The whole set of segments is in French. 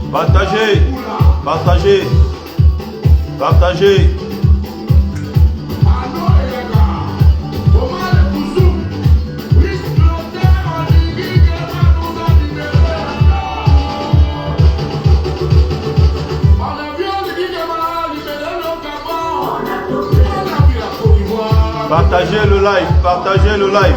Partagez, partagez, partagez. Partagez le live, partagez le live.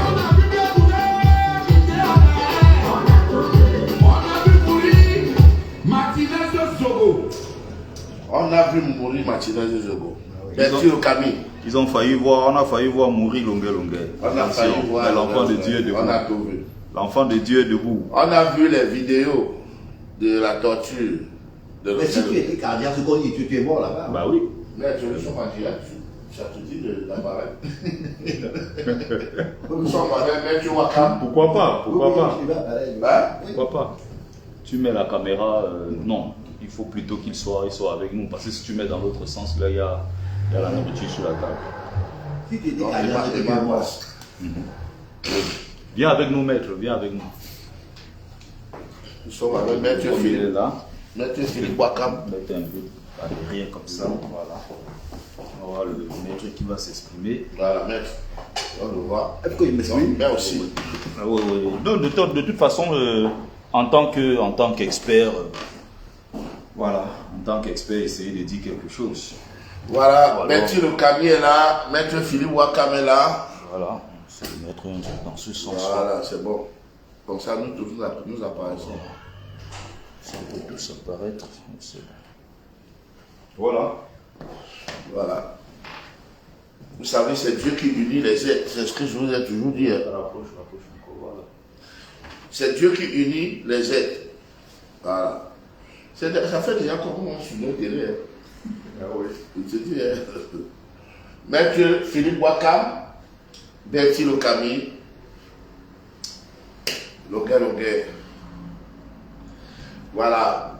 On a vu mourir Martinez de Zogo. Berthier Camille. Ils ont failli voir, on a failli voir mourir Longuet. On a failli voir l'enfant de Dieu est debout. On a tout vu. L'enfant de Dieu est debout. On a vu les vidéos de la torture. Mais si tu étais cardiaque, ce qu'on dit, tu es mort là-bas. Bah oui. Mais je ne suis pas direct. Ça te dit de l'appareil. Nous sommes avec Maître Wakam. Pourquoi pas? Pourquoi pas? Hein? Pourquoi pas? Tu mets la caméra, non. Il faut plutôt qu'il soit avec nous. Parce que si tu mets dans l'autre sens, là, il y a la nourriture sur la table. Si tu étais cardiaque, tu es mort. Viens avec nous, maître. Viens avec nous. Nous sommes avec Maître Il est Philippe. là. Maître Philippe Wakam. Mettez un peu à derrière comme ça. Voilà. On va voir le maître qui va s'exprimer. Voilà, Maître. On le voit. Est-ce qu'il m'exprime? Mais aussi. Oui, oui. Donc, de toute façon, en tant qu'expert, voilà, en tant qu'expert, essayez de dire quelque chose. Voilà, Berthier Camille est là. Maître Philippe Wakam est là. Voilà, c'est le maître dans ce sens. Voilà, c'est bon. Comme ça, nous tous nous apparaissons. Ça peut tous apparaître. Voilà. Voilà. Vous savez, c'est Dieu qui unit les êtres. C'est ce que je vous ai toujours dit. Rapproche encore, voilà. C'est Dieu qui unit les êtres. Voilà. Ça fait déjà comme on sur le terrain. Ah oui. Je te dis. Maître Philippe Wakam, Berthier Camille, Longuet. Voilà.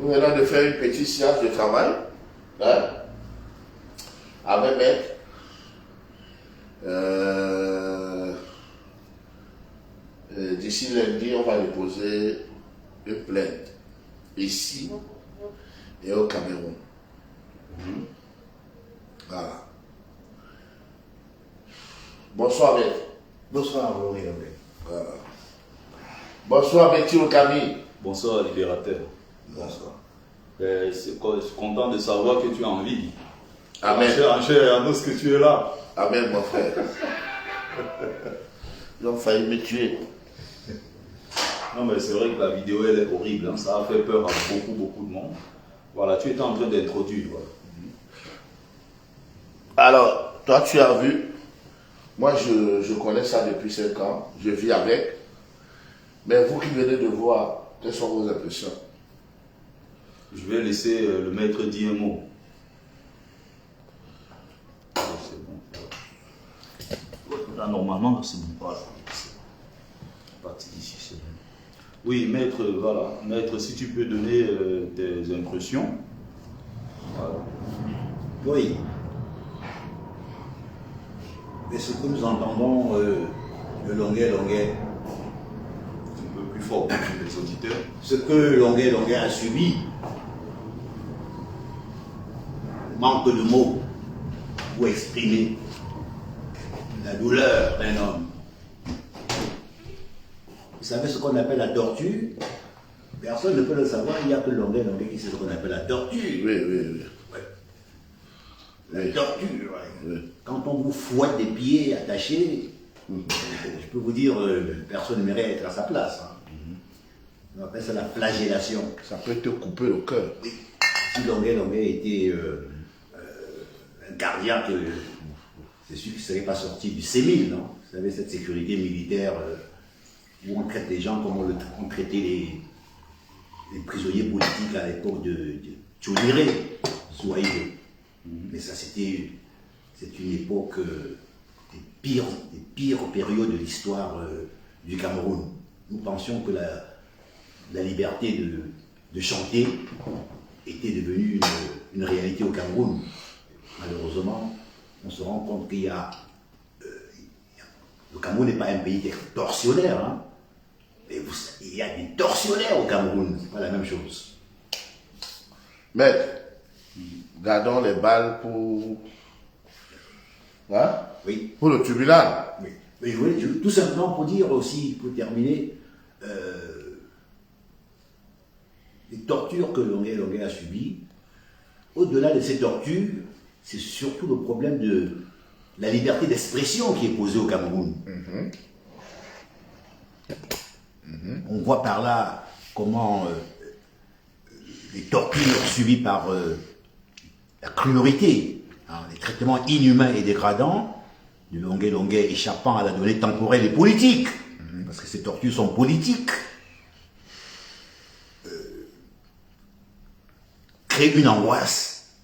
Nous venons de faire une petite séance de travail, hein, avec Maître. D'ici lundi, on va déposer une plainte ici et au Cameroun. Voilà. Bonsoir, Maître. Bonsoir, Laurie. Voilà. Bonsoir, Berthier Camille. Bonsoir, libérateur. Bonsoir. Je suis content de savoir que tu es en vie. Amen. En chair et en os que tu es là. Amen, mon frère. Ils ont failli me tuer. Non, mais c'est vrai que la vidéo, elle est horrible. Hein. Ça a fait peur à beaucoup de monde. Voilà, tu étais en train d'introduire. Voilà. Alors, toi, tu as vu, moi, je connais ça depuis 5 ans. Je vis avec. Mais vous qui venez de voir, quelles sont vos impressions? Je vais laisser le maître dire un mot. C'est bon. Là, normalement, c'est bon. Voilà. Partie d'ici, c'est bon. Oui, maître, voilà. Maître, si tu peux donner tes impressions. Voilà. Oui. Mais ce que nous entendons, le Longuet, Un peu plus fort pour les auditeurs. ce que Longuet a subi, manque de mots pour exprimer la douleur d'un homme. Vous savez ce qu'on appelle la torture? Personne ne peut le savoir, il n'y a que Longuet qui sait ce qu'on appelle la torture. Oui. Ouais. La torture, ouais. Oui. Quand on vous fouette des pieds attachés, je peux vous dire, personne ne mérite être à sa place. Hein. On appelle ça la flagellation. Ça peut te couper le cœur. Oui. Si Longuet était un cardiaque, c'est sûr qu'il ne serait pas sorti du C1000, non? Vous savez, cette sécurité militaire où on traite les gens comme on traitait les prisonniers politiques à l'époque de Tchouniré, Zouaïdé. Mais ça, c'est une époque des pires périodes de l'histoire du Cameroun. Nous pensions que la liberté de chanter était devenue une réalité au Cameroun. Malheureusement, on se rend compte qu'il y a... le Cameroun n'est pas un pays tortionnaire, hein, mais il y a des tortionnaires au Cameroun, c'est pas la même chose. Maître, gardons les balles pour... Hein? Oui. Pour le tribunal. Oui. Mais je voulais tout simplement pour dire aussi, pour terminer, les tortures que Longuet a subies, au-delà de ces tortures, c'est surtout le problème de la liberté d'expression qui est posée au Cameroun. On voit par là comment les tortures subies par la cruauté, hein, les traitements inhumains et dégradants du Longuet échappant à la donnée temporelle et politique, parce que ces tortures sont politiques, créent une angoisse,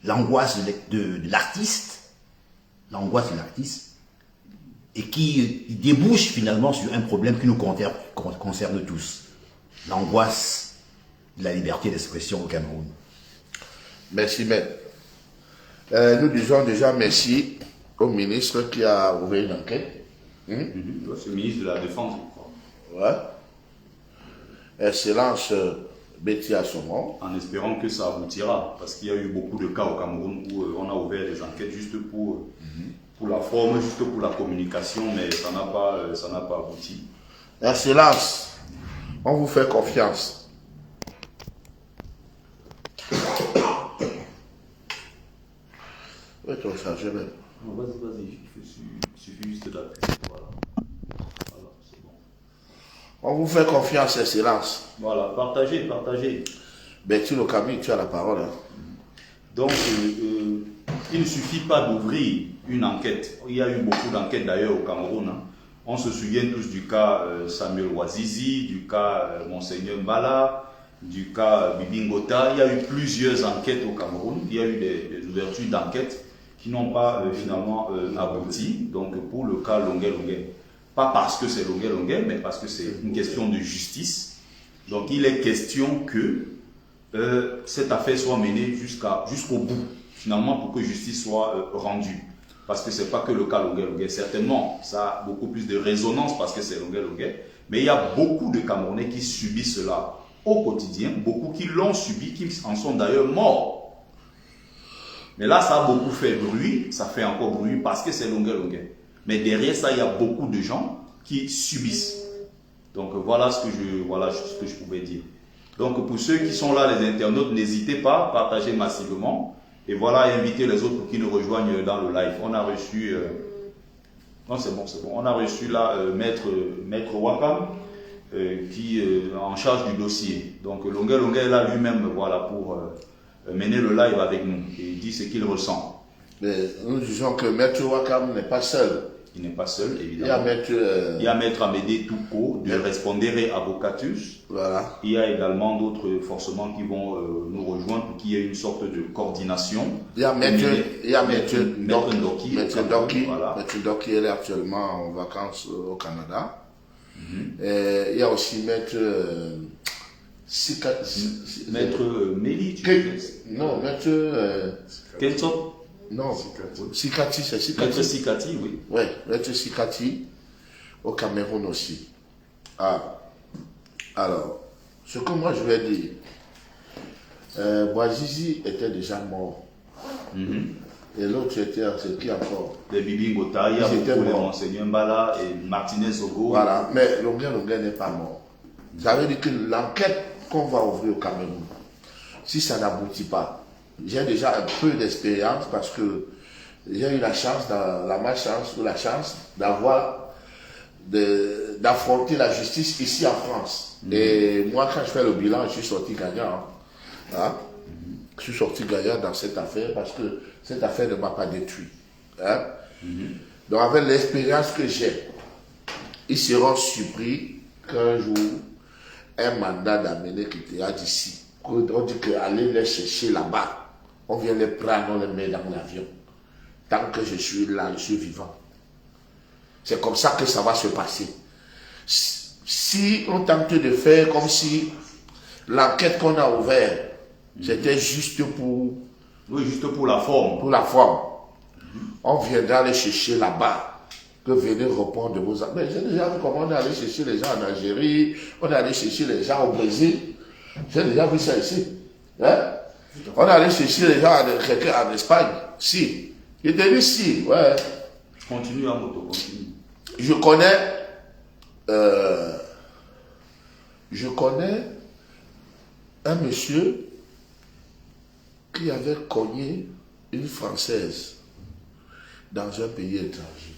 l'angoisse de l'artiste, et qui débouche finalement sur un problème qui nous concerne tous, l'angoisse de la liberté d'expression au Cameroun. Merci, maître. Nous disons déjà merci au ministre qui a ouvert une enquête. C'est le ministre de la Défense, je crois. Ouais. Excellence Betty Assomon. En espérant que ça aboutira, parce qu'il y a eu beaucoup de cas au Cameroun où on a ouvert des enquêtes juste pour la forme, juste pour la communication, mais ça n'a pas abouti. Excellence, on vous fait confiance. Oui, ton chargé même. Non, vas-y, il suffit juste d'appuyer, voilà. Voilà, c'est bon. On vous fait confiance, Excellence. Voilà, partagez. Betty Lokami, tu as la parole. Hein. Donc, il ne suffit pas d'ouvrir une enquête. Il y a eu beaucoup d'enquêtes d'ailleurs au Cameroun. Hein. On se souvient tous du cas Samuel Ouazizi, du cas Monseigneur Mbala, du cas Bibi Ngota. Il y a eu plusieurs enquêtes au Cameroun. Il y a eu des ouvertures d'enquêtes qui n'ont pas finalement abouti. Donc, pour le cas Longuet. Pas parce que c'est Longuet, mais parce que c'est une question de justice. Donc, il est question que cette affaire soit menée jusqu'au bout, finalement, pour que justice soit rendue. Parce que ce n'est pas que le cas Longuet. Certainement, ça a beaucoup plus de résonance parce que c'est Longuet. Mais il y a beaucoup de Camerounais qui subissent cela au quotidien, beaucoup qui l'ont subi, qui en sont d'ailleurs morts. Mais là, ça a beaucoup fait bruit, ça fait encore bruit parce que c'est Longuet. Mais derrière ça, il y a beaucoup de gens qui subissent. Donc voilà ce que je pouvais dire. Donc pour ceux qui sont là, les internautes, n'hésitez pas à partager massivement. Et voilà, inviter les autres pour qu'ils nous rejoignent dans le live. On a reçu... Non, c'est bon. On a reçu là Maître Wakam, qui est en charge du dossier. Donc Longuet est là lui-même, voilà, pour mener le live avec nous. Et il dit ce qu'il ressent. Mais nous disons que Maître Wakam n'est pas seul. il n'est pas seul, Il y a évidemment. Maître... Il y a Maître Amédée Touko de Respondere Avocatus. Voilà. Il y a également d'autres forcément qui vont nous rejoindre pour qu'il y ait une sorte de coordination. Il y a Maître Ndoki. Maître Ndoki. Voilà. Maître Ndoki, elle est actuellement en vacances au Canada. Et il y a aussi Maître... Maître Méli, tu Non, Maître... Quelle sorte? Non, Sikati, c'est Sikati. Maître Sikati, oui. Oui, Maître Sikati, au Cameroun aussi. Ah, alors, ce que moi je vais dire, Bouazizi était déjà mort. Et l'autre était, c'est qui encore? Les Bibi Ngota, il y a Ils étaient beaucoup les morts. Monseigneur Mbala et Martinez Ogo. Voilà, mais Longuin n'est pas mort. Ça veut dire que l'enquête qu'on va ouvrir au Cameroun, si ça n'aboutit pas, j'ai déjà un peu d'expérience parce que j'ai eu la chance, la malchance ou la chance d'affronter la justice ici en France. Et moi, quand je fais le bilan, je suis sorti gagnant. Hein? Je suis sorti gagnant dans cette affaire parce que cette affaire ne m'a pas détruit. Hein? Donc, avec l'expérience que j'ai, ils seront surpris qu'un jour, un mandat d'amener qui était d'ici, on dit qu'aller les chercher là-bas, on vient les prendre, on les met dans l'avion. Tant que je suis là, je suis vivant. C'est comme ça que ça va se passer. Si on tente de faire comme si l'enquête qu'on a ouverte, c'était juste pour... Oui, juste pour la forme. Pour la forme. On viendra les chercher là-bas. Que venez répondre de vos... Mais j'ai déjà vu comment on est allé chercher les gens en Algérie, on est allé chercher les gens au Brésil. J'ai déjà vu ça ici. Hein? On est allé chercher les gens en Espagne. Si. J'étais dit si, ouais. Continue à moto, continue. Je connais un monsieur qui avait cogné une Française dans un pays étranger.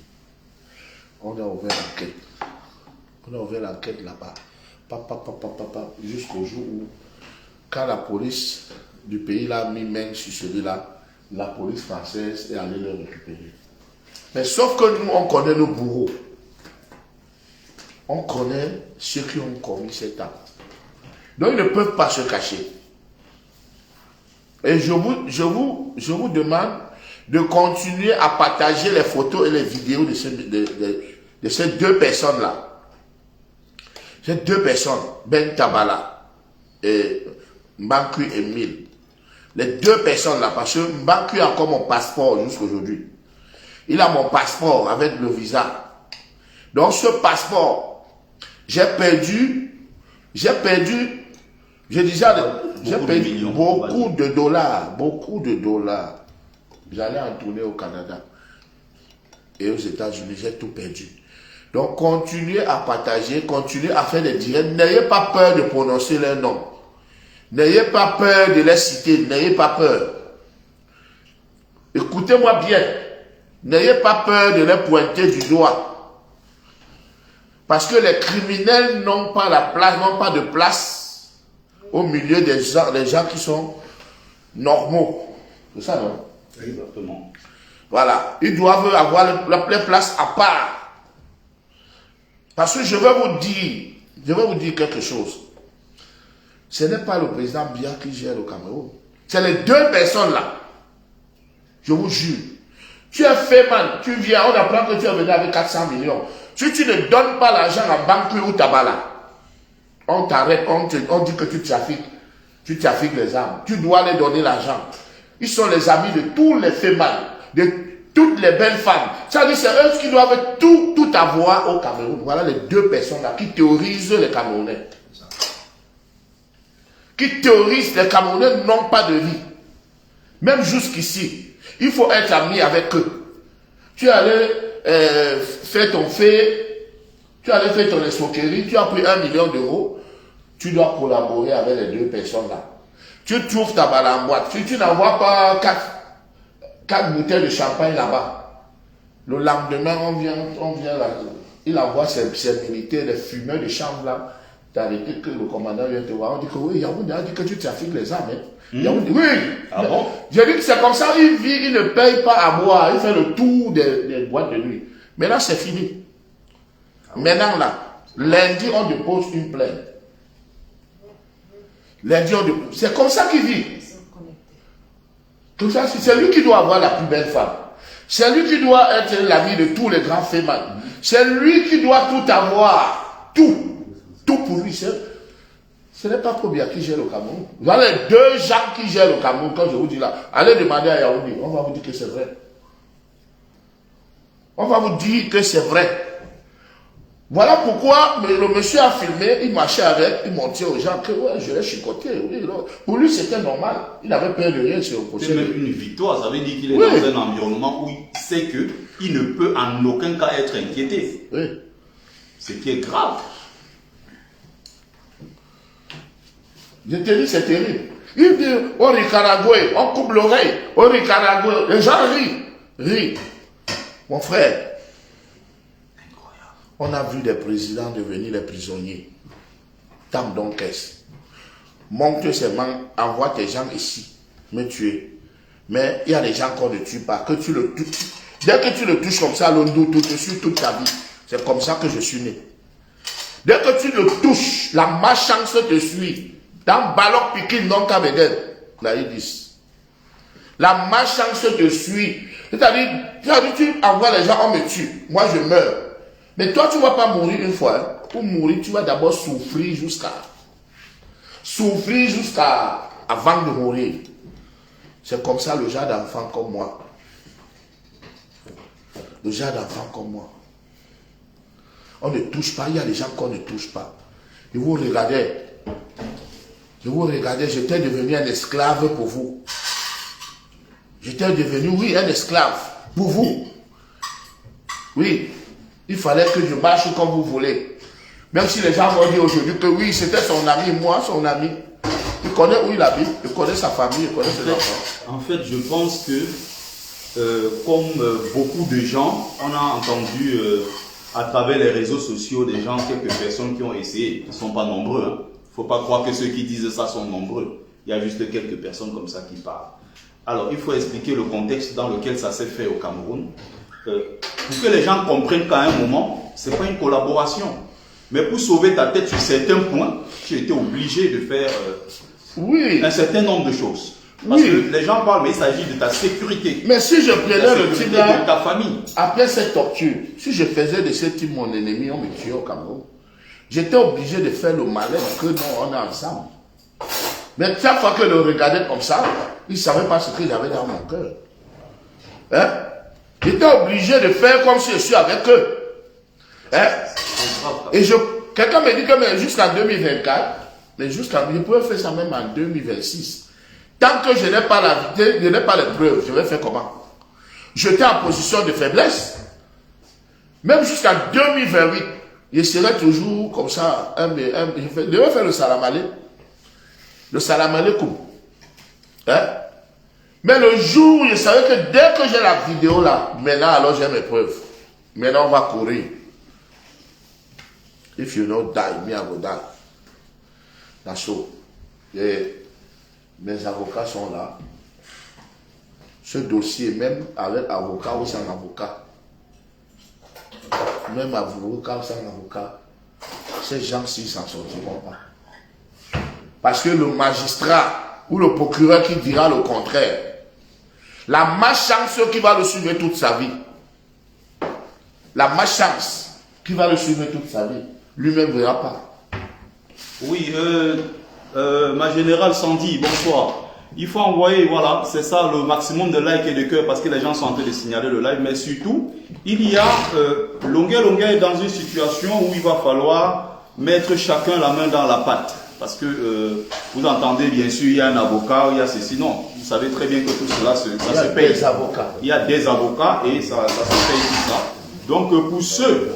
On a ouvert l'enquête. On a ouvert l'enquête là-bas. Jusqu'au jour où, quand la police du pays là a mis main sur celui-là, la police française est allée le récupérer. Mais sauf que nous, on connaît nos bourreaux. On connaît ceux qui ont commis cet acte. Donc ils ne peuvent pas se cacher. Et je vous demande de continuer à partager les photos et les vidéos de ces deux personnes-là. Ces deux personnes, Ben Tabala et Mbanku Emile. Les deux personnes-là, parce que Mbanku a encore mon passeport jusqu'aujourd'hui. Il a mon passeport avec le visa. Donc ce passeport, j'ai perdu beaucoup de dollars. J'allais en tourner au Canada et aux États-Unis, j'ai tout perdu. Donc continuez à partager, continuez à faire des directs. N'ayez pas peur de prononcer leurs noms. N'ayez pas peur de les citer, n'ayez pas peur. Écoutez-moi bien. N'ayez pas peur de les pointer du doigt. Parce que les criminels n'ont pas de place au milieu des gens qui sont normaux. C'est ça, non? Exactement. Voilà. Ils doivent avoir la place à part. Parce que je vais vous dire quelque chose. Ce n'est pas le président Biya qui gère le Cameroun. C'est les deux personnes là. Je vous jure. Tu es fait man, tu viens, on apprend que tu es venu avec 400 millions. Si tu ne donnes pas l'argent à Banque ou Tabala, on t'arrête, on dit que tu trafiques les armes. Tu dois les donner l'argent. Ils sont les amis de tous les femmes, de toutes les belles femmes. Ça veut dire c'est eux qui doivent tout avoir au Cameroun. Voilà les deux personnes là qui théorisent les Camerounais. Qui théorisent les Camerounais n'ont pas de vie. Même jusqu'ici, il faut être ami avec eux. Tu allais faire ton fait, tu allais faire ton escroquerie, tu as pris 1 million d'euros, tu dois collaborer avec les deux personnes là. Tu trouves ta balle en boîte. Si tu n'envoies pas 4 bouteilles de champagne là-bas, le lendemain, on vient là, il envoie ses militaires, les fumeurs de chambre là, t'arrêter que le commandant vient te voir. On dit que oui, Yaoundé a dit que tu trafiques les armes. Hein. Yaoundé, oui. Ah bon? J'ai dit que c'est comme ça, il vit, il ne paye pas à boire, il fait le tour des boîtes de nuit. Maintenant, c'est fini. Maintenant, là, lundi, on dépose une plainte. Lundi, on dépose. C'est comme ça qu'il vit. Tout ça, c'est lui qui doit avoir la plus belle femme. C'est lui qui doit être l'ami de tous les grands fémins. C'est lui qui doit tout avoir. Tout. Tout pour lui. Ce n'est pas Probia qui gère le Cameroun. Vous avez deux gens qui gèrent le Cameroun, quand je vous dis là. Allez demander à Yaoundé. On va vous dire que c'est vrai. On va vous dire que c'est vrai. Voilà pourquoi le monsieur a filmé, il marchait avec, il montrait aux gens que ouais, je l'ai chicoté. Oui, pour lui, c'était normal. Il n'avait peur de rien sur le procès. C'est même une victoire, ça veut dire qu'il est dans un environnement où il sait qu'il ne peut en aucun cas être inquiété. Oui. Ce qui est grave. Je te dis, c'est terrible. Il dit, au Nicaragua, on coupe l'oreille, au Nicaragua, les gens rient. Mon frère, on a vu des présidents devenir les prisonniers. Tam donc qu'est-ce? Monte seulement, envoie tes gens ici, me tuer. Mais il y a des gens qu'on ne tue pas, que tu le touches. Dès que tu le touches comme ça, l'ondou te suit toute ta vie. C'est comme ça que je suis né. Dès que tu le touches, la malchance te suit. Dans Balok Pikin, non Kabeden, là ils disent. La malchance te suit. C'est-à-dire, tu envoies les gens, on me tue. Moi, je meurs. Mais toi, tu ne vas pas mourir une fois. Hein. Pour mourir, tu vas d'abord souffrir jusqu'à avant de mourir. C'est comme ça le genre d'enfant comme moi. Le genre d'enfant comme moi. On ne touche pas. Il y a des gens qu'on ne touche pas. Et vous regardez. J'étais devenu un esclave pour vous. J'étais devenu, oui, un esclave pour vous. Oui, il fallait que je marche comme vous voulez. Même si les gens m'ont dit aujourd'hui que oui, c'était son ami, moi, son ami. Il connaît où il habite, il connaît sa famille, il connaît ses enfants. En fait, je pense que, comme beaucoup de gens, on a entendu à travers les réseaux sociaux des gens, quelques personnes qui ont essayé. Ils ne sont pas nombreux. Hein. Il ne faut pas croire que ceux qui disent ça sont nombreux. Il y a juste quelques personnes comme ça qui parlent. Alors, il faut expliquer le contexte dans lequel ça s'est fait au Cameroun. Pour que les gens comprennent qu'à un moment, ce n'est pas une collaboration. Mais pour sauver ta tête sur certains points, tu étais obligé de faire un certain nombre de choses. Parce que les gens parlent, mais il s'agit de ta sécurité. Mais si je prenais le type de ta famille. Après cette torture, si je faisais de ce type mon ennemi, on me tuait au Cameroun. J'étais obligé de faire le malin que non, on est ensemble. Mais chaque fois que je le regardais comme ça, il ne savait pas ce qu'il avait dans mon cœur. Hein? J'étais obligé de faire comme si je suis avec eux. Hein? Et quelqu'un me dit que jusqu'en 2024, je peux faire ça même en 2026. Tant que je n'ai pas la vérité, je n'ai pas les preuves, je vais faire comment? J'étais en position de faiblesse. Même jusqu'en 2028, je serai toujours comme ça. Je vais faire le salamale. Le salamale comme. Hein? Mais le jour, je savais que dès que j'ai la vidéo là, maintenant alors j'ai mes preuves. Maintenant on va courir. If you don't die, me I will die. That's all. Et mes avocats sont là. Ce dossier, même avec avocat ou sans avocat, même avocat ou sans avocat, ces gens-ci ne s'en sortiront pas. Parce que le magistrat ou le procureur qui dira le contraire, la malchance qui va le suivre toute sa vie, la malchance qui va le suivre toute sa vie, lui-même ne verra pas. Oui, ma générale Sandy, bonsoir. Il faut envoyer, voilà, c'est ça, le maximum de likes et de cœurs parce que les gens sont en train de signaler le live. Mais surtout, il y a Longuet est dans une situation où il va falloir mettre chacun la main dans la pâte. Parce que vous entendez, bien sûr, il y a un avocat, il y a ceci. Non, vous savez très bien que tout cela se paye. Des avocats. Il y a des avocats et ça se paye tout ça. Donc, pour ceux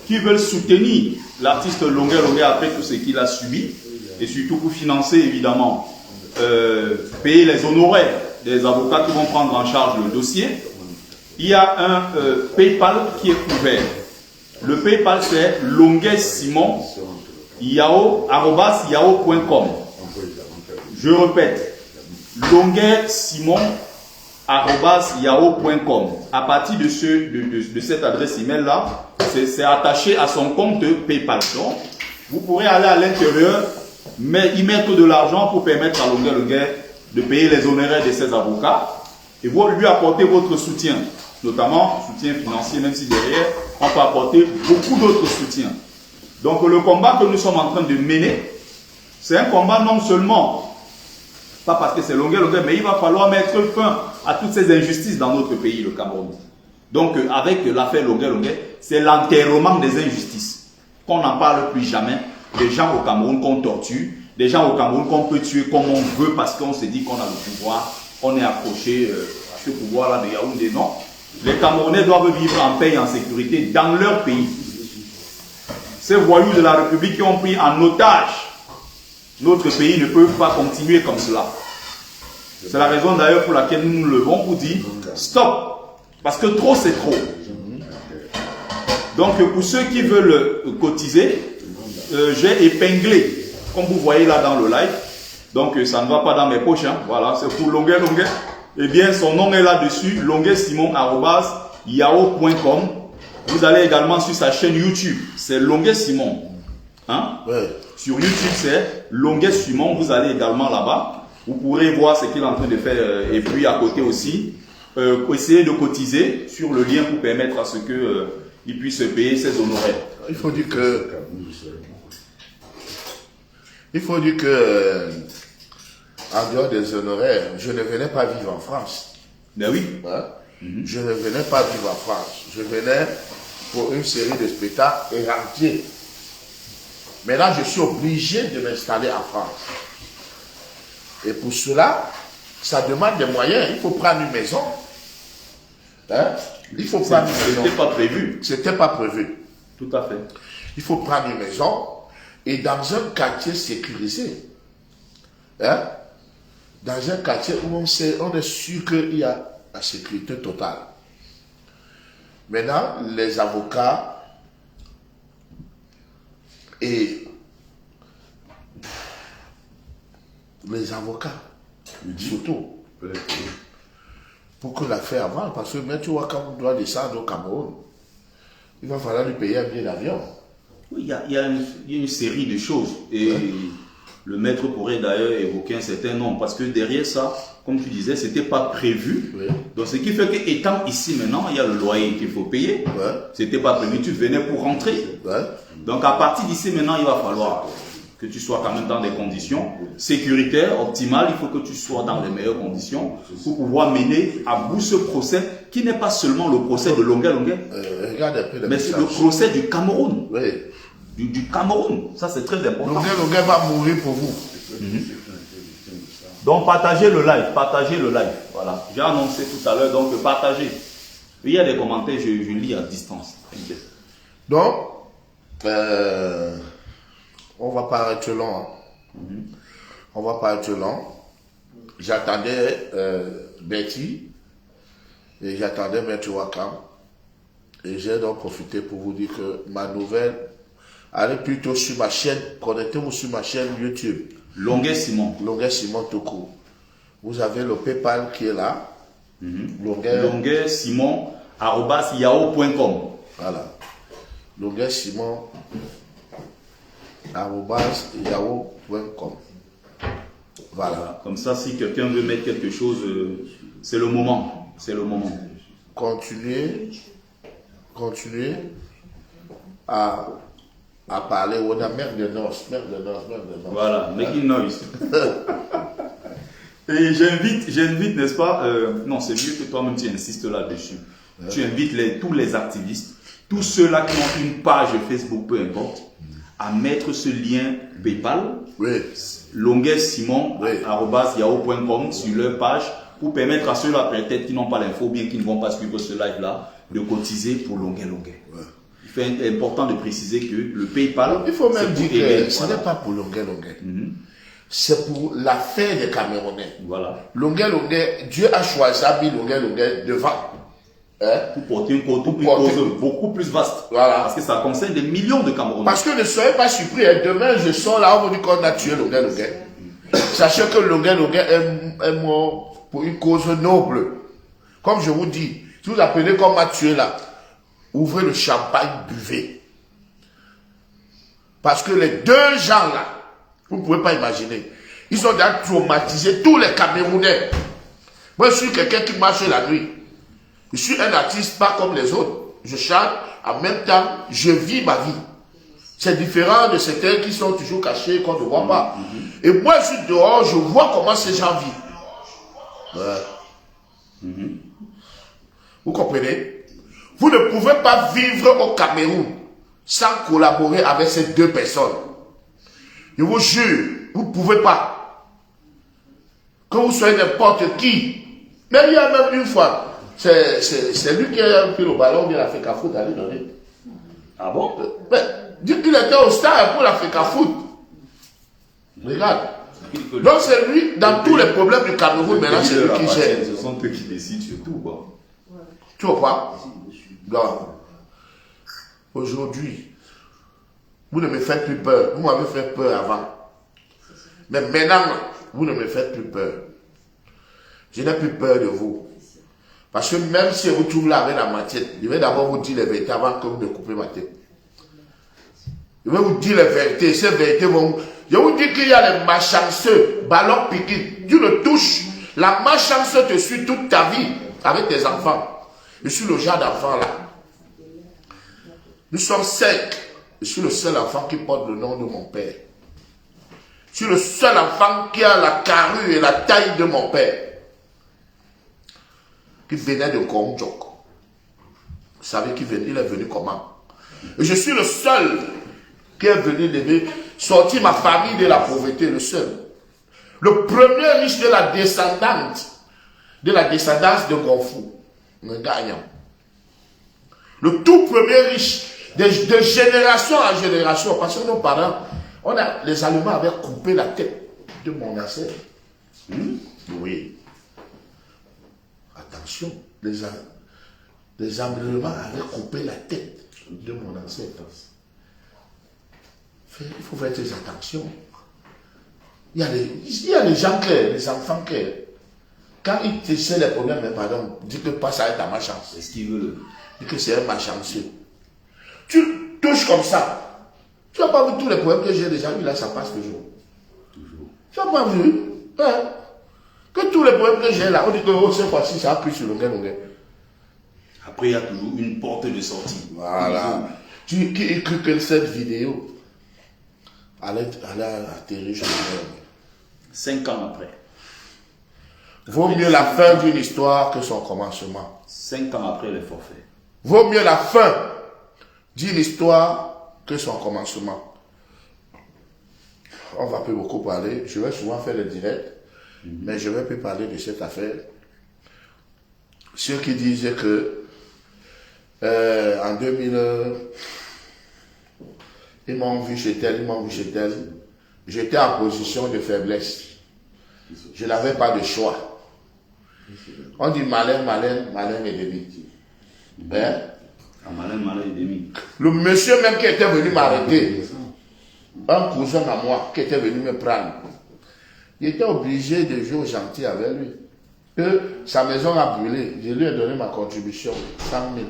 qui veulent soutenir l'artiste Longuet après tout ce qu'il a subi, et surtout pour financer, évidemment, payer les honoraires des avocats qui vont prendre en charge le dossier, il y a un PayPal qui est ouvert. Le PayPal, c'est longuetsimon @yahoo.com. Je répète, longuetsimon @yahoo.com. À partir de cette adresse email là, c'est attaché à son compte PayPal. Donc, vous pourrez aller à l'intérieur, mais y mettre de l'argent pour permettre à Longuet Longuet de payer les honoraires de ses avocats et vous lui apporter votre soutien, notamment soutien financier, même si derrière on peut apporter beaucoup d'autres soutiens. Donc le combat que nous sommes en train de mener, c'est un combat non seulement, pas parce que c'est Longuet Longuet, mais il va falloir mettre fin à toutes ces injustices dans notre pays, le Cameroun. Donc avec l'affaire Longuet Longuet, c'est l'enterrement des injustices. Qu'on n'en parle plus jamais. Des gens au Cameroun qu'on torture, des gens au Cameroun qu'on peut tuer comme on veut parce qu'on se dit qu'on a le pouvoir, on est accroché à ce pouvoir-là de Yaoundé. Non. Les Camerounais doivent vivre en paix et en sécurité dans leur pays. Ces voyous de la République qui ont pris en otage notre pays ne peuvent pas continuer comme cela. C'est la raison d'ailleurs pour laquelle nous nous levons pour dire stop. Parce que trop c'est trop. Donc pour ceux qui veulent cotiser, j'ai épinglé, comme vous voyez là dans le live, donc ça ne va pas dans mes poches, hein. Voilà, c'est pour Longuet Longuet. Eh bien, son nom est là-dessus, longuetsimon@yahoo.com. Vous allez également sur sa chaîne YouTube, c'est Longuet Simon. Hein? Ouais. Sur YouTube, c'est Longuet Simon, vous allez également là-bas. Vous pourrez voir ce qu'il est en train de faire. Et puis à côté aussi, essayer de cotiser sur le lien pour permettre à ce qu'il puisse payer ses honoraires. Il faut dire que en dehors des honoraires, je ne venais pas vivre en France. Ben oui. Hein? Je ne venais pas vivre en France. Je venais pour une série de spectacles et rentiers. Maintenant, je suis obligé de m'installer en France. Et pour cela, ça demande des moyens. Il faut prendre une maison. Hein? Il faut prendre une maison. C'était pas prévu. C'était pas prévu. Tout à fait. Il faut prendre une maison et dans un quartier sécurisé. Hein? Dans un quartier où on est sûr qu'il y a la sécurité totale. Maintenant, les avocats surtout, pour que l'affaire avance, parce que même tu vois quand on doit descendre au Cameroun, il va falloir lui payer un billet d'avion. Oui, il y a une série de choses. Et le maître pourrait d'ailleurs évoquer un certain nombre. Parce que derrière ça, comme tu disais, ce n'était pas prévu. Oui. Donc ce qui fait qu'étant ici maintenant, il y a le loyer qu'il faut payer. Ouais. Ce n'était pas prévu, tu venais pour rentrer. Ouais. Donc à partir d'ici maintenant, il va falloir que tu sois quand même dans des conditions sécuritaires, optimales. Il faut que tu sois dans les meilleures conditions pour pouvoir mener à bout ce procès qui n'est pas seulement le procès de Longuet Longuet, mais c'est le procès du Cameroun. Oui. Du Cameroun. Ça, c'est très important. Longuet va mourir pour vous. Donc, partagez le live. Partagez le live. Voilà. J'ai annoncé tout à l'heure, donc partagez. Il y a des commentaires, je lis à distance. Donc, on va pas être long. Hein. On va pas être long. J'attendais Betty et j'attendais Maître Wakam. Et j'ai donc profité pour vous dire que ma nouvelle, allez plutôt sur ma chaîne, connectez-vous sur ma chaîne YouTube. Longuet Simon. Longuet Simon tout court. Vous avez le PayPal qui est là. Longuet Simon @yahoo.com. Voilà. Longuet Simon @yahoo.com. Voilà. Comme ça, si quelqu'un veut mettre quelque chose, c'est le moment. C'est le moment. Continuez à parler. On a merde de noces. Voilà, making noise. Et j'invite, n'est-ce pas, non, c'est mieux que toi-même tu insistes là-dessus. Tu invites tous les activistes, tous ceux-là qui ont une page Facebook, peu importe, à mettre ce lien PayPal, Longuet Simon @yahoo.com sur leur page, pour permettre à ceux-là peut-être qui n'ont pas l'info, bien qui ne vont pas suivre ce live-là, de cotiser pour Longuet Longuet. C'est important de préciser que le PayPal, il faut même dire que ce n'est pas pour Longuet Longuet. C'est pour l'affaire des Camerounais. Voilà. Longuet Longuet, Dieu a choisi Longuet Longuet devant. Pour porter une cause beaucoup plus vaste. Voilà. Parce que ça concerne des millions de Camerounais. Parce que ne soyez pas surpris, demain je sors là, on vous dit qu'on a tué Longuet Longuet. Sachez que Longuet Longuet est mort pour une cause noble. Comme je vous dis, si vous appelez comme Mathieu là, ouvrez le champagne, buvez. Parce que les deux gens là, vous ne pouvez pas imaginer, ils ont déjà traumatisé tous les Camerounais. Moi, je suis quelqu'un qui marche la nuit. Je suis un artiste pas comme les autres. Je chante, en même temps, je vis ma vie. C'est différent de certains qui sont toujours cachés, qu'on ne voit pas. Et moi, je suis dehors, je vois comment ces gens vivent. Ouais. Vous comprenez? Vous ne pouvez pas vivre au Cameroun sans collaborer avec ces deux personnes. Je vous jure, vous ne pouvez pas. Que vous soyez n'importe qui. Mais il y a même une fois, c'est lui qui a pris le ballon de l'Africa Foot à lui donner. Ah bon? Mais, dit qu'il était au stade pour l'Africa Foot. Regarde. Donc c'est lui, dans tous les problèmes du Cameroun, maintenant c'est lui qui gère. Ce sont eux qui décident surtout, quoi. Tu vois pas? Donc, aujourd'hui, vous ne me faites plus peur. Vous m'avez fait peur avant. Mais maintenant, vous ne me faites plus peur. Je n'ai plus peur de vous. Parce que même si je vous trouve là avec la machette, je vais d'abord vous dire les vérités avant que vous me coupez ma tête. Je vais vous dire les vérités. Ces vérités vont... Je vous dis qu'il y a les malchanceux, ballon piqué. Tu le touches. La malchance te suit toute ta vie avec tes enfants. Je suis le genre d'enfant là. Nous sommes 5. Je suis le seul enfant qui porte le nom de mon père. Je suis le seul enfant qui a la carrure et la taille de mon père. Qui venait de Kongjok. Vous savez qu'il il est venu comment? Et je suis le seul qui est venu sortir ma famille de la pauvreté, le seul. Le premier riche de la descendance de Gonfou, un gagnant. Le tout premier riche, de génération en génération, parce que nos parents, les Allemands avaient coupé la tête de mon ancêtre. Oui. Attention, les Allemands avaient coupé la tête de mon ancêtre. Il faut faire très attention. Il y a les gens clairs, les enfants clairs. Quand ils te cherchent les problèmes, mais pardon, dis que pas ça avec ta malchance. C'est ce qu'ils veulent. Dis que c'est un malchanceux. Tu touches comme ça. Tu n'as pas vu tous les problèmes que j'ai déjà eu là, ça passe toujours. Toujours. Tu n'as pas vu? Hein? Que tous les problèmes que j'ai là, on dit que oh, cette fois-ci, ça a pris sur le gars. Après, il y a toujours une porte de sortie. Voilà. Qui écrit que cette vidéo allait atterrir sur le gars. 5 ans après. Vaut mieux la fin d'une histoire que son commencement. 5 ans après les forfaits. Vaut mieux la fin d'une histoire que son commencement. On va plus beaucoup parler. Je vais souvent faire le direct, mais je ne vais plus parler de cette affaire. Ceux qui disaient que en 2000, ils m'ont vu chez tel, j'étais en position de faiblesse. Je n'avais pas de choix. On dit malin et demi. Hein? Malin et demi. Le monsieur même qui était venu m'arrêter, un cousin à moi qui était venu me prendre, il était obligé de jouer au gentil avec lui. Que sa maison a brûlé, je lui ai donné ma contribution, 100 000.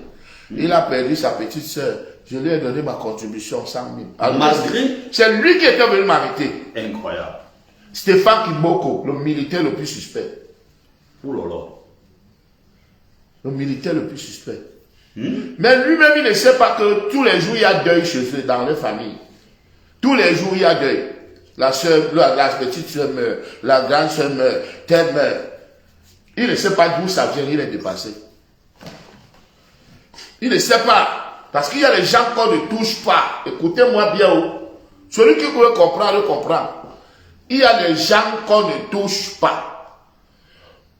Il a perdu sa petite soeur, je lui ai donné ma contribution, 100 000. Alors, malgré? C'est lui qui était venu m'arrêter. Incroyable. Stéphane Kiboko, le militaire le plus suspect. Ouh là là. Le militaire le plus suspect. Mais lui-même, il ne sait pas que tous les jours, il y a deuil chez eux, dans leur famille. Tous les jours, il y a deuil. La soeur, la petite soeur meurt, la grande soeur meurt, telle meurt. Il ne sait pas d'où ça vient, il est dépassé. Il ne sait pas. Parce qu'il y a des gens qu'on ne touche pas. Écoutez-moi bien. Celui qui veut comprendre, le comprend. Il y a des gens qu'on ne touche pas.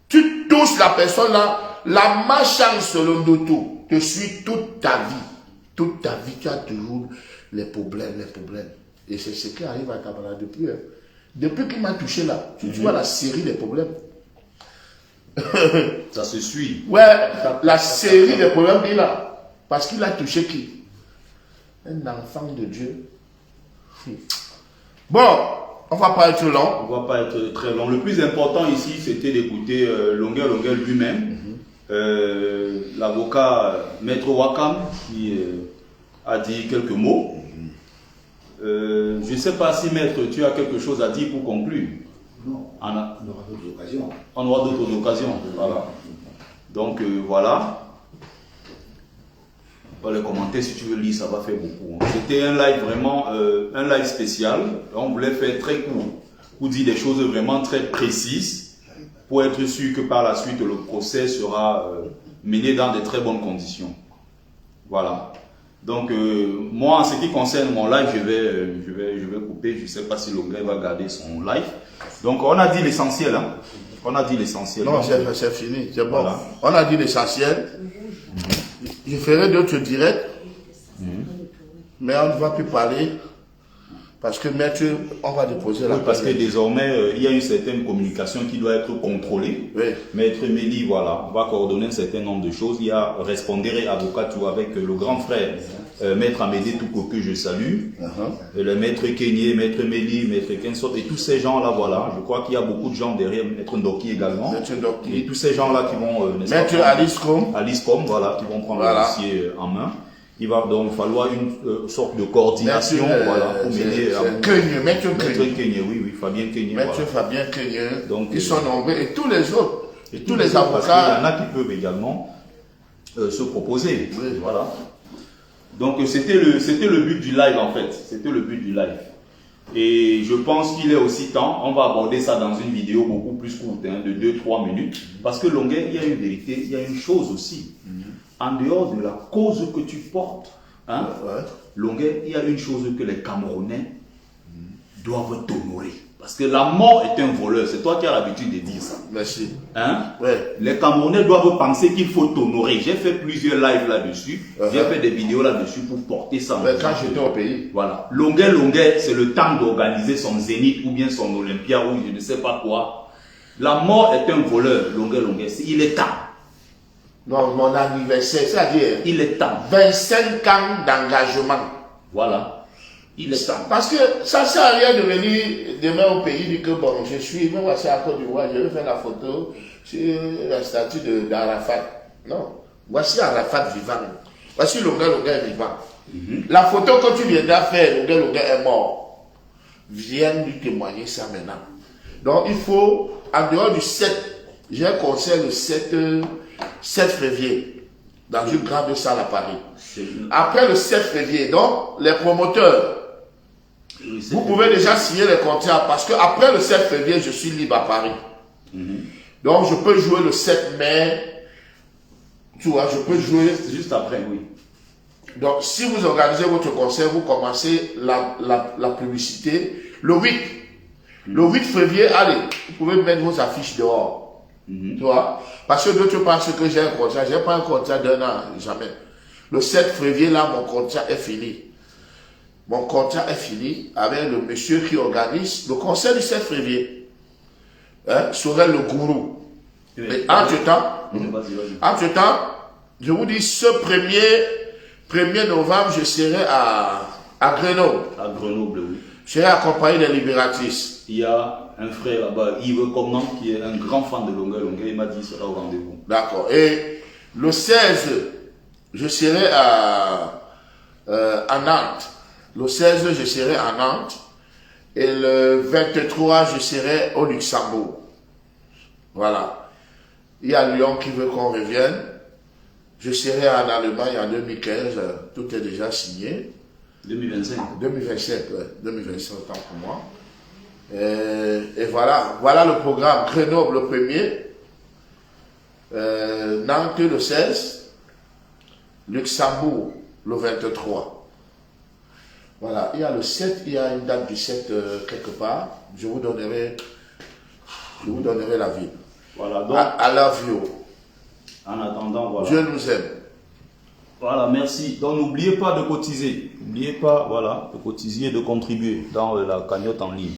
Tu touches la personne là, la malchance selon tout te suit toute ta vie. Toute ta vie, tu as toujours les problèmes. Et c'est ce qui arrive à Kabbalah depuis. Depuis qu'il m'a touché là, tu vois la série des problèmes. Ça se suit. Ouais, la série des problèmes qu'il a. Parce qu'il a touché qui? Un enfant de Dieu. Bon, on va pas être long. On va pas être très long. Le plus important ici, c'était d'écouter Longueur lui-même. l'avocat Maître Wakam qui a dit quelques mots. Je ne sais pas si Maître, tu as quelque chose à dire pour conclure. Non, on aura d'autres occasions. On aura d'autres occasions. Voilà. Donc voilà. Dans les commentaires, si tu veux lire, ça va faire beaucoup. C'était un live vraiment, un live spécial. On voulait faire très court pour dire des choses vraiment très précises pour être sûr que par la suite le procès sera mené dans de très bonnes conditions. Voilà. Donc moi, en ce qui concerne mon live, je vais couper. Je ne sais pas si Longuet va garder son live. Donc on a dit l'essentiel. Hein. On a dit l'essentiel. Non, c'est fini. C'est bon. Voilà. On a dit l'essentiel. Je ferai d'autres directs, mais on ne va plus parler parce que maître, on va déposer la oui, parce que désormais, il y a une certaine communication qui doit être contrôlée. Oui. Maître Méli, voilà, on va coordonner un certain nombre de choses. Il y a Respondere Avocato avec le grand frère, Maître Amédée Touko, que je salue, le Maître Kenyé, Maître Méli, Maître Kensot, et tous ces gens-là, voilà. Je crois qu'il y a beaucoup de gens derrière, Maître Ndoki également. Maître Ndoki. Et tous ces gens-là qui vont... Maître Alice Com, voilà, qui vont prendre le dossier en main. Il va donc falloir une sorte de coordination, voilà, pour mener à Maître Kenyé, oui, Fabien Kenyé. Maître voilà. Fabien Kenyé, Donc, ils sont nombreux, et tous les autres, et tous les avocats. Parce qu'il y en avocats. a qui peuvent également se proposer. Oui. Voilà. Donc c'était le but du live en fait. C'était le but du live. Et je pense qu'il est aussi temps, on va aborder ça dans une vidéo beaucoup plus courte, hein, de 2-3 minutes. Parce que Longuet, il y a une vérité, il y a une chose aussi. En dehors de la cause que tu portes, hein, Longuet, il y a une chose que les Camerounais doivent t'honorer. Parce que la mort est un voleur. C'est toi qui as l'habitude de dire ça. Merci. Hein? Ouais. Les Camerounais doivent penser qu'il faut t'honorer. J'ai fait plusieurs lives là-dessus. J'ai fait des vidéos là-dessus pour porter ça. Mais quand j'étais au pays. Voilà. Longuet, c'est le temps d'organiser son Zénith ou bien son Olympia ou je ne sais pas quoi. La mort est un voleur. Longuet. Il est temps. Non, mon anniversaire, c'est-à-dire Il est temps. 25 ans d'engagement. Voilà. Il est temps. Parce que ça ne sert à rien de venir demain au pays, dire que bon, je suis, même voici à Côte d'Ivoire, je vais faire la photo sur la statue d'Arafat. Non, voici Arafat vivant. Voici Longuet vivant. La photo que tu viendras faire, Longuet est mort. Viens lui témoigner ça maintenant. Donc il faut, en dehors du 7, j'ai un concert le 7 février, dans une grande salle à Paris. Après le 7 février, donc les promoteurs, vous pouvez déjà signer les contrats parce que après le 7 février, je suis libre à Paris. Donc je peux jouer le 7 mai. Tu vois, je peux jouer. Juste après, oui. Donc si vous organisez votre concert, vous commencez la publicité le 8. Le 8 février, allez, vous pouvez mettre vos affiches dehors. Tu vois? Parce que d'autres pensent que j'ai un contrat. Je n'ai pas un contrat d'un an, jamais. Le 7 février, là, mon contrat est fini. Mon contrat est fini avec le monsieur qui organise le concert du 7 février. Hein, Sorel le gourou. Mais entre-temps, je vous dis, ce 1er novembre, je serai à Grenoble. À Grenoble, oui. Je serai accompagné des libératrices. Il y a un frère là-bas, Yves Comnan, qui est un grand fan de Longuet. Il m'a dit qu'il sera au rendez-vous. D'accord. Et le 16, je serai à Nantes. Le 16, je serai à Nantes. Et le 23, je serai au Luxembourg. Voilà. Il y a Lyon qui veut qu'on revienne. Je serai en Allemagne en 2015. Tout est déjà signé. 2025. 2027, ouais. 2025, autant pour moi. Et voilà. Voilà le programme. Grenoble le 1er. Nantes le 16. Luxembourg le 23. Voilà, il y a le 7, il y a une date du 7 quelque part. Je vous donnerai la ville. Voilà, donc. I love you. En attendant, voilà. Dieu nous aime. Voilà, merci. Donc n'oubliez pas de cotiser. N'oubliez pas, voilà, de cotiser et de contribuer dans la cagnotte en ligne.